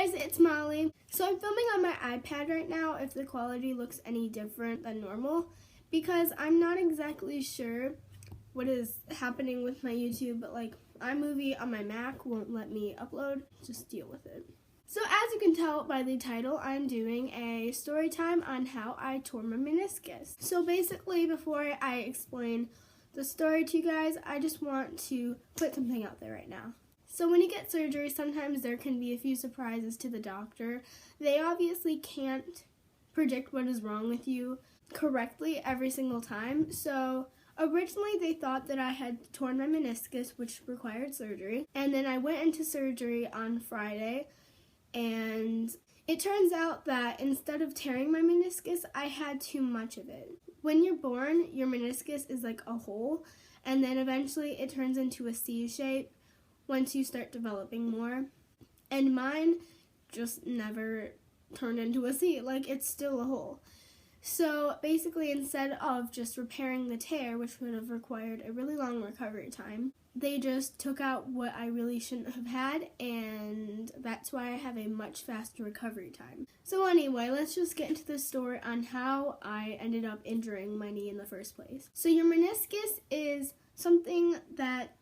guys, it's Molly. So I'm filming on my iPad right now if the quality looks any different than normal because I'm not exactly sure what is happening with my YouTube, but like iMovie on my Mac won't let me upload. Just deal with it. So as you can tell by the title, I'm doing a story time on how I tore my meniscus. So basically, before I explain the story to you guys, I just want to put something out there right now. So when you get surgery, sometimes there can be a few surprises to the doctor. They obviously can't predict what is wrong with you correctly every single time. So originally they thought that I had torn my meniscus, which required surgery. And then I went into surgery on Friday, and it turns out that instead of tearing my meniscus, I had too much of it. When you're born, your meniscus is like a hole, and then eventually it turns into a C shape once you start developing more. And mine just never turned into a C, like it's still a hole. So basically, instead of just repairing the tear, which would have required a really long recovery time, they just took out what I really shouldn't have had, and that's why I have a much faster recovery time. So anyway, let's just get into the story on how I ended up injuring my knee in the first place. So your meniscus is something that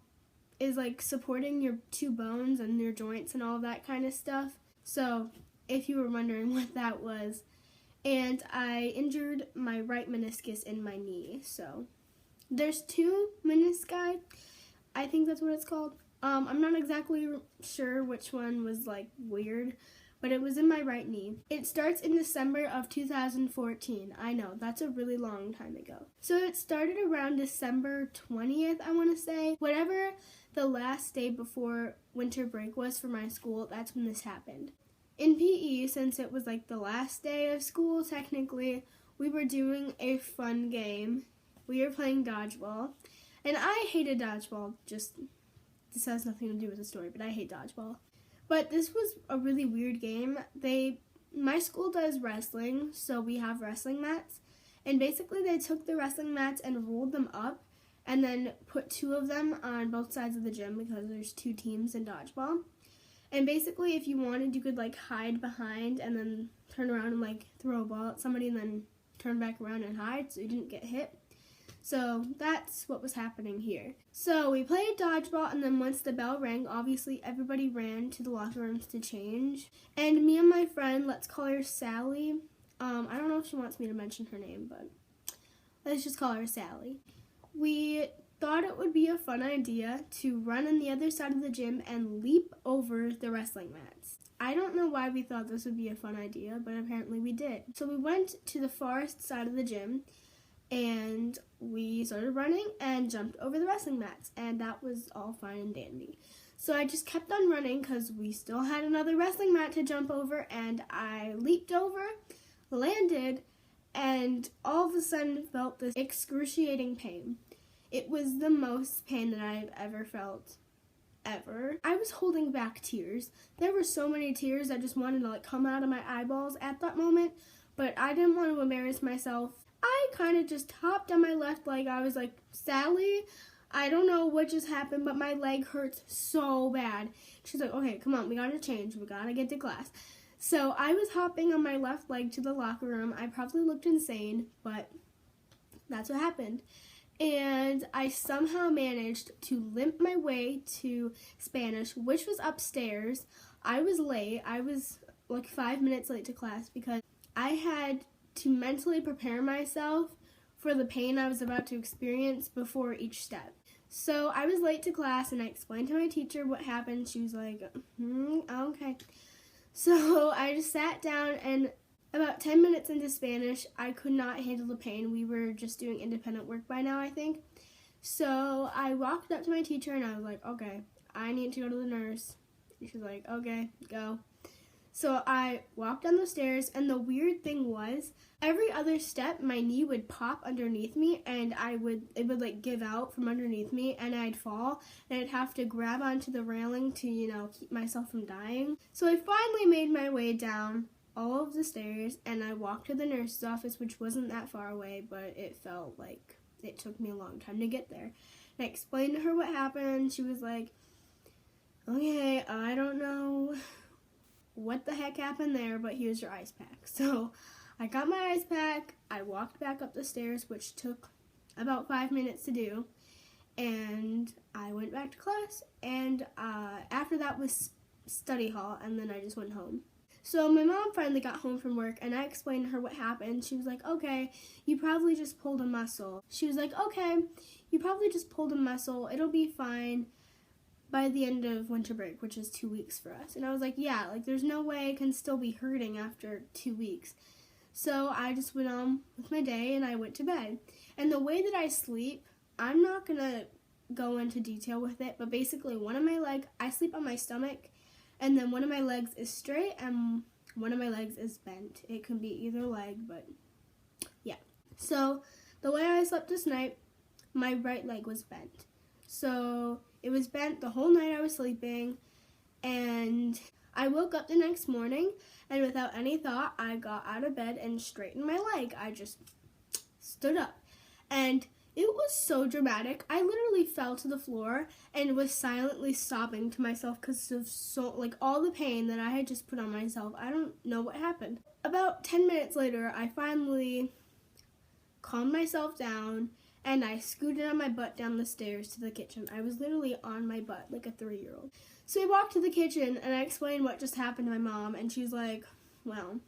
is like supporting your two bones and your joints and all that kind of stuff. So if you were wondering what that was, and I injured my right meniscus in my knee. So there's two menisci, I think that's what it's called. I'm not exactly sure which one was like weird, but it was in my right knee. It starts in December of 2014. I know, that's a really long time ago. So it started around December 20th, I want to say. Whatever the last day before winter break was for my school, that's when this happened. In PE, since it was like the last day of school, technically, we were doing a fun game. We were playing dodgeball, and I hated dodgeball. This has nothing to do with the story, but I hate dodgeball. But this was a really weird game. My school does wrestling, so we have wrestling mats, and basically they took the wrestling mats and rolled them up, and then put two of them on both sides of the gym because there's two teams in dodgeball. And basically, if you wanted, you could like hide behind and then turn around and like throw a ball at somebody and then turn back around and hide so you didn't get hit. So that's what was happening here. So we played dodgeball, and then once the bell rang, obviously everybody ran to the locker rooms to change. And me and my friend, let's call her Sally. I don't know if she wants me to mention her name, but let's just call her Sally. We thought it would be a fun idea to run on the other side of the gym and leap over the wrestling mats. I don't know why we thought this would be a fun idea, but apparently we did. So we went to the far side of the gym, and we started running and jumped over the wrestling mats, and that was all fine and dandy. So I just kept on running because we still had another wrestling mat to jump over, and I leaped over, landed, and all of a sudden felt this excruciating pain. It was the most pain that I've ever felt, ever. I was holding back tears. There were so many tears that just wanted to like come out of my eyeballs at that moment, but I didn't want to embarrass myself. I kind of just hopped on my left leg. I was like, Sally, I don't know what just happened, but my leg hurts so bad. She's like, okay, come on, we gotta change. We gotta get to class. So I was hopping on my left leg to the locker room. I probably looked insane, but that's what happened. And I somehow managed to limp my way to Spanish, which was upstairs. I was late. I was like 5 minutes late to class because I had to mentally prepare myself for the pain I was about to experience before each step. So I was late to class, and I explained to my teacher what happened. She was like, okay. So I just sat down, and about 10 minutes into Spanish, I could not handle the pain. We were just doing independent work by now, I think. So I walked up to my teacher, and I was like, okay, I need to go to the nurse. And she's like, okay, go. So I walked down the stairs, and the weird thing was, every other step, my knee would pop underneath me, and it would like give out from underneath me, and I'd fall, and I'd have to grab onto the railing to, keep myself from dying. So I finally made my way down all of the stairs, and I walked to the nurse's office, which wasn't that far away, but it felt like it took me a long time to get there. And I explained to her what happened. She was like, okay, I don't know what the heck happened there, but here's your ice pack. So I got my ice pack, I walked back up the stairs, which took about 5 minutes to do, and I went back to class, and after that was study hall, and then I just went home. So my mom finally got home from work, and I explained to her what happened. She was like, okay, you probably just pulled a muscle. She was like, okay, you probably just pulled a muscle. It'll be fine by the end of winter break, which is 2 weeks for us. And I was like, yeah, like there's no way it can still be hurting after 2 weeks. So I just went on with my day, and I went to bed. And the way that I sleep, I'm not going to go into detail with it, but basically one of my legs, I sleep on my stomach, and then one of my legs is straight and one of my legs is bent. It can be either leg, but yeah. So the way I slept this night, my right leg was bent. So it was bent the whole night I was sleeping, and I woke up the next morning, and without any thought, I got out of bed and straightened my leg. I just stood up, and it was so dramatic. I literally fell to the floor and was silently sobbing to myself because of all the pain that I had just put on myself. I don't know what happened. About 10 minutes later, I finally calmed myself down, and I scooted on my butt down the stairs to the kitchen. I was literally on my butt like a 3-year-old. So we walked to the kitchen, and I explained what just happened to my mom, and she's like, well,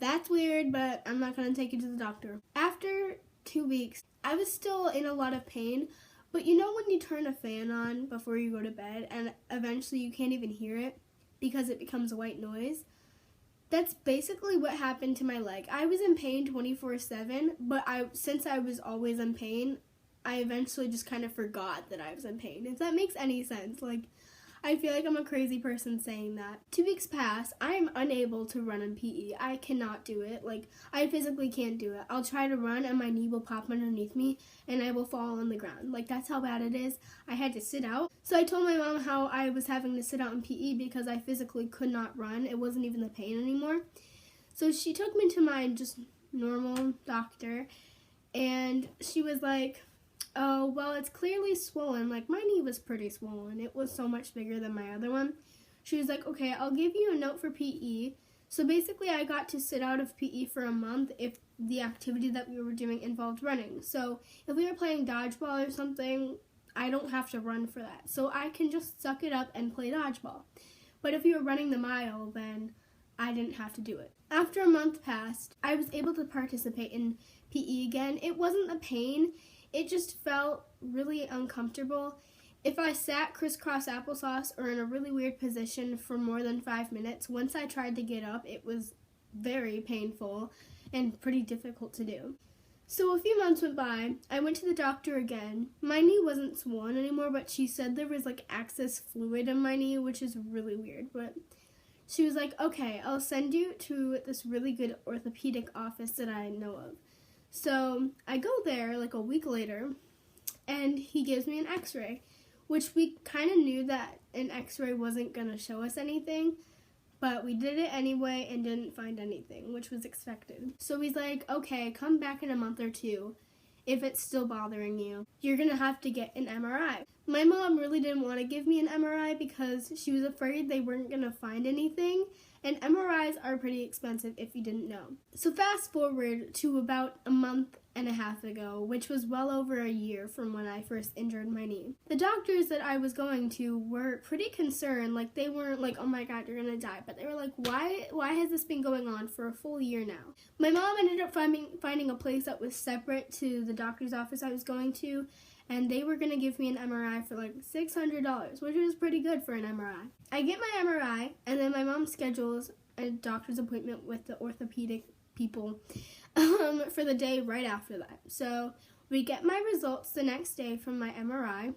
that's weird, but I'm not going to take you to the doctor. After 2 weeks, I was still in a lot of pain, but you know when you turn a fan on before you go to bed and eventually you can't even hear it because it becomes a white noise? That's basically what happened to my leg. I was in pain 24/7, but since I was always in pain, I eventually just kind of forgot that I was in pain. If that makes any sense, I feel like I'm a crazy person saying that. 2 weeks pass, I am unable to run in PE. I cannot do it. I physically can't do it. I'll try to run and my knee will pop underneath me and I will fall on the ground. That's how bad it is. I had to sit out. So I told my mom how I was having to sit out in PE because I physically could not run. It wasn't even the pain anymore. So she took me to my just normal doctor, and she was like, oh, well, it's clearly swollen. My knee was pretty swollen. It was so much bigger than my other one. She was like, okay, I'll give you a note for PE. So basically, I got to sit out of PE for a month if the activity that we were doing involved running. So if we were playing dodgeball or something, I don't have to run for that. So I can just suck it up and play dodgeball. But if we were running the mile, then I didn't have to do it. After a month passed, I was able to participate in PE again. It wasn't a pain. It just felt really uncomfortable. If I sat crisscross applesauce or in a really weird position for more than 5 minutes, once I tried to get up, it was very painful and pretty difficult to do. So a few months went by. I went to the doctor again. My knee wasn't swollen anymore, but she said there was excess fluid in my knee, which is really weird. But she was like, okay, I'll send you to this really good orthopedic office that I know of. So I go there a week later, and he gives me an x-ray, which we kind of knew that an x-ray wasn't going to show us anything, but we did it anyway and didn't find anything, which was expected. So he's like, okay, come back in a month or 2. If it's still bothering you, you're going to have to get an MRI. My mom really didn't want to give me an MRI because she was afraid they weren't going to find anything, and MRIs are pretty expensive if you didn't know. So fast forward to about a month and a half ago, which was well over a year from when I first injured my knee. The doctors that I was going to were pretty concerned. They weren't like, oh my god, you're gonna die, but they were like, why has this been going on for a full year now? My mom ended up finding a place that was separate to the doctor's office I was going to, and they were going to give me an MRI for $600, which was pretty good for an MRI. I get my MRI, and then my mom schedules a doctor's appointment with the orthopedic people for the day right after that. So we get my results the next day from my MRI,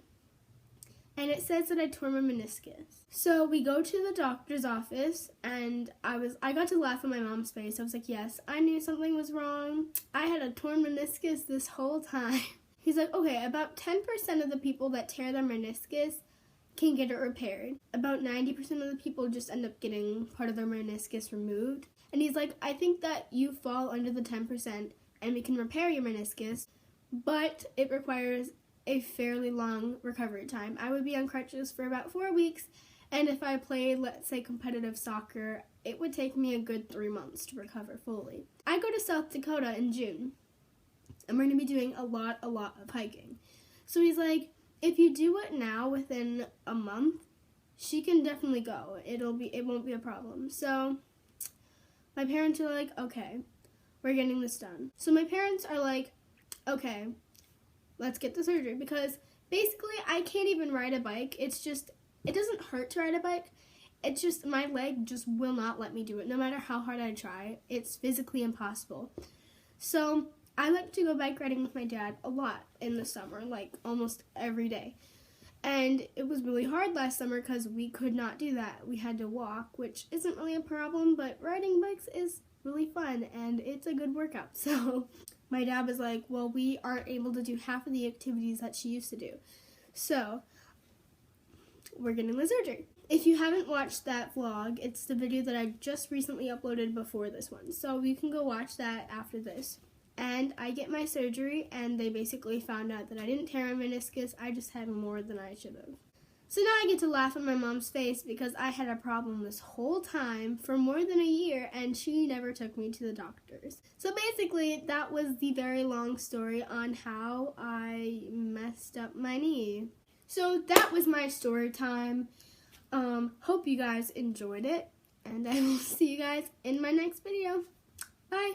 and it says that I tore my meniscus. So we go to the doctor's office, and I got to laugh in my mom's face. I was like, yes, I knew something was wrong. I had a torn meniscus this whole time. He's like, okay, about 10% of the people that tear their meniscus can get it repaired. About 90% of the people just end up getting part of their meniscus removed. And he's like, I think that you fall under the 10% and we can repair your meniscus, but it requires a fairly long recovery time. I would be on crutches for about 4 weeks, and if I played, let's say, competitive soccer, it would take me a good 3 months to recover fully. I go to South Dakota in June, and we're going to be doing a lot of hiking. So he's like, if you do it now within a month, she can definitely go. It won't be a problem. So my parents are like, okay, we're getting this done. So my parents are like, okay, let's get the surgery, because basically I can't even ride a bike. It doesn't hurt to ride a bike. It's just my leg just will not let me do it. No matter how hard I try, it's physically impossible. So I like to go bike riding with my dad a lot in the summer, like almost every day. And it was really hard last summer because we could not do that. We had to walk, which isn't really a problem, but riding bikes is really fun and it's a good workout. So my dad was like, well, we aren't able to do half of the activities that she used to do. So we're getting the surgery. If you haven't watched that vlog, it's the video that I just recently uploaded before this one. So you can go watch that after this. And I get my surgery, and they basically found out that I didn't tear my meniscus, I just had more than I should have. So now I get to laugh at my mom's face because I had a problem this whole time for more than a year, and she never took me to the doctors. So basically, that was the very long story on how I messed up my knee. So that was my story time. Hope you guys enjoyed it, and I will see you guys in my next video. Bye!